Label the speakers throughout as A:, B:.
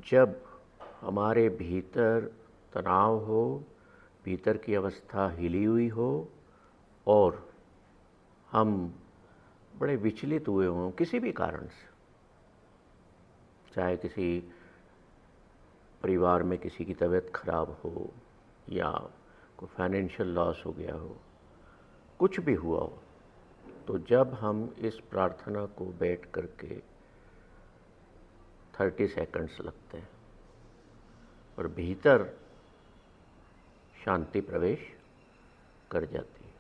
A: जब हमारे भीतर तनाव हो, भीतर की अवस्था हिली हुई हो और हम बड़े विचलित हुए हों किसी भी कारण से, चाहे किसी परिवार में किसी की तबीयत खराब हो या कोई फाइनेंशियल लॉस हो गया हो, कुछ भी हुआ हो, तो जब हम इस प्रार्थना को बैठ करके 30 सेकंड्स लगते हैं और भीतर शांति प्रवेश कर जाती है।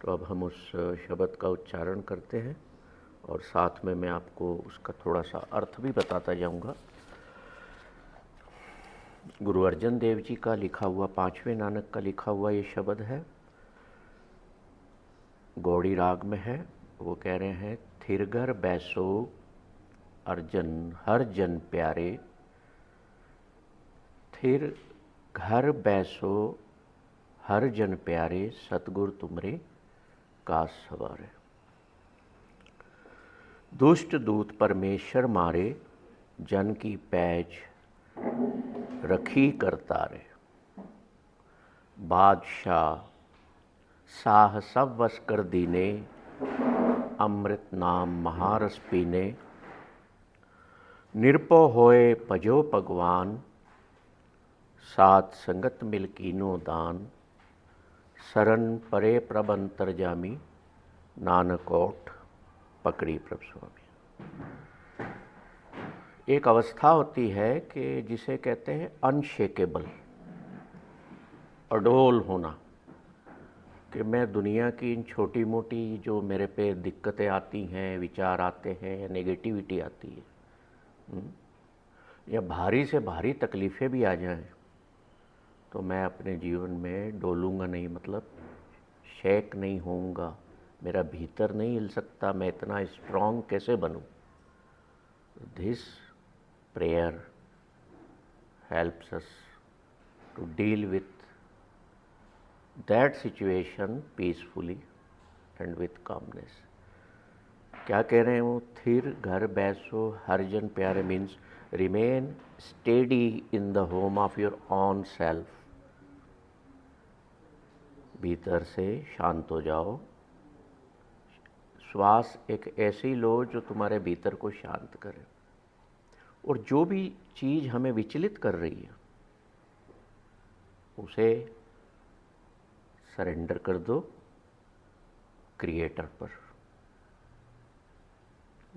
A: तो अब हम उस शब्द का उच्चारण करते हैं और साथ में मैं आपको उसका थोड़ा सा अर्थ भी बताता जाऊंगा। गुरु अर्जन देव जी का लिखा हुआ, 5वें नानक का लिखा हुआ ये शब्द है, गौड़ी राग में है। वो कह रहे हैं, थिरघर बैसो अर्जन हर जन प्यारे, थिर घर बैसो हर जन प्यारे, सतगुर तुमरे काज सवारे। दुष्ट दूत परमेश्वर मारे, जन की पैज रखी करतारे। बादशाह साह सब वश कर दीने, अमृत नाम महारस पीने। निरपो होए भजो भगवान, सात संगत मिल कीनो दान। शरण परे प्रभ अंतरजामी, नानक ओठ पकड़ी प्रभ स्वामी। एक अवस्था होती है कि जिसे कहते हैं अनशेकेबल, अडोल होना, कि मैं दुनिया की इन छोटी मोटी जो मेरे पे दिक्कतें आती हैं, विचार आते हैं या नेगेटिविटी आती है, या भारी से भारी तकलीफ़ें भी आ जाएं, तो मैं अपने जीवन में डोलूँगा नहीं, मतलब शेक नहीं होऊंगा, मेरा भीतर नहीं हिल सकता, मैं इतना स्ट्रॉन्ग कैसे बनूं। This prayer helps us to deal with that situation peacefully and with calmness. क्या कह रहे हैं वो, थिर घर बैसो हर जन प्यारे means remain steady in the home of your on self. भीतर से शांत हो जाओ। श्वास एक ऐसी लो जो तुम्हारे भीतर को शांत करे, और जो भी चीज़ हमें विचलित कर रही है उसे सरेंडर कर दो क्रिएटर पर,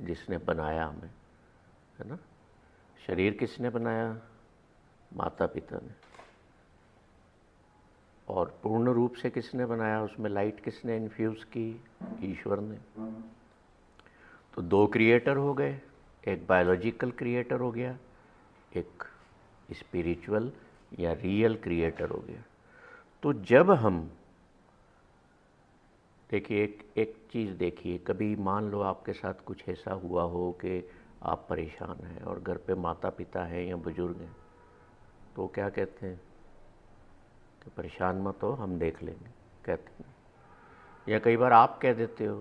A: जिसने बनाया हमें, है ना। शरीर किसने बनाया? माता पिता ने। और पूर्ण रूप से किसने बनाया? उसमें लाइट किसने इन्फ्यूज़ की? ईश्वर ने। तो दो क्रिएटर हो गए, एक बायोलॉजिकल क्रिएटर हो गया, एक स्पिरिचुअल या रियल क्रिएटर हो गया। तो जब हम देखिए, एक चीज़ देखिए, कभी मान लो आपके साथ कुछ ऐसा हुआ हो कि आप परेशान हैं और घर पे माता पिता हैं या बुजुर्ग हैं, तो क्या कहते हैं कि परेशान मत हो, हम देख लेंगे, कहते हैं। या कई बार आप कह देते हो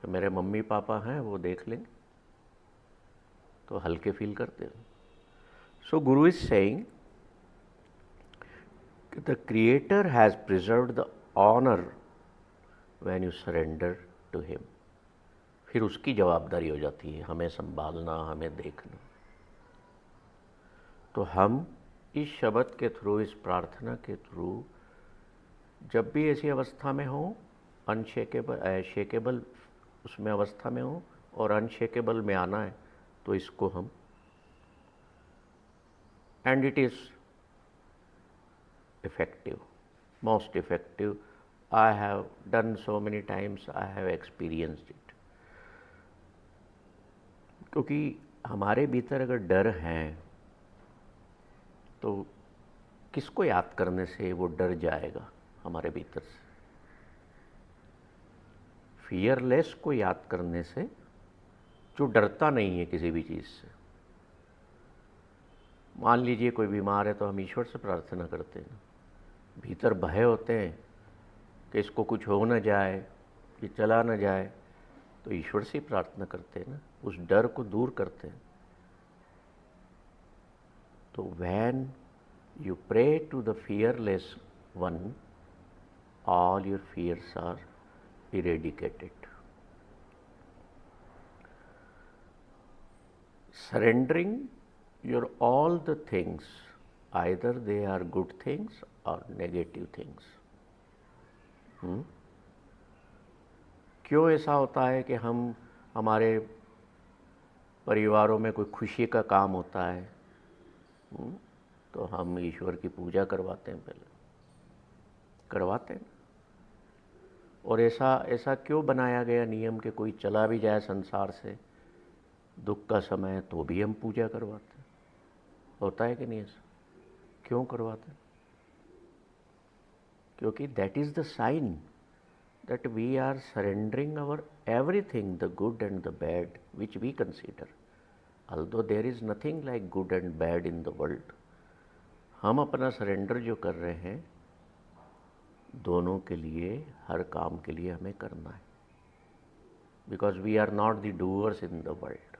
A: कि मेरे मम्मी पापा हैं, वो देख लेंगे, तो हल्के फील करते हो। So Guru is saying the creator has preserved the honour when you surrender to him. फिर उसकी जवाबदारी हो जाती है हमें संभालना, हमें देखना। तो हम इस शब्द के थ्रू, इस प्रार्थना के थ्रू, जब भी ऐसी अवस्था में हो, अनशेकेबल शेकेबल उसमें अवस्था में हो और अनशेकेबल में आना है, तो इसको हम, and it is effective, most effective. I have done so many times, I have experienced it. क्योंकि हमारे भीतर अगर डर है तो किसको याद करने से वो डर जाएगा हमारे भीतर से? फियरलेस को याद करने से, जो डरता नहीं है किसी भी चीज़ से। मान लीजिए कोई बीमार है तो हम ईश्वर से प्रार्थना करते हैं, भीतर भय होते हैं कि इसको कुछ हो ना जाए, कि चला ना जाए, तो ईश्वर से प्रार्थना करते हैं ना, उस डर को दूर करते हैं। तो when you pray to the fearless one, all your fears are eradicated. Surrendering your all the things, either they are good things or negative things. क्यों ऐसा होता है कि हम हमारे परिवारों में कोई खुशी का काम होता है तो हम ईश्वर की पूजा करवाते हैं, पहले करवाते हैं। और ऐसा ऐसा क्यों बनाया गया नियम कि कोई चला भी जाए संसार से दुख का समय तो भी हम पूजा करवाते हैं? होता है कि नहीं ऐसा? क्यों करवाते हैं? क्योंकि that is the sign that we are surrendering our everything, the good and the bad, which we consider. Although there is nothing like good and bad in the world, हम अपना सरेंडर जो कर रहे हैं दोनों के लिए, हर काम के लिए हमें करना है, because we are not the doers in the world.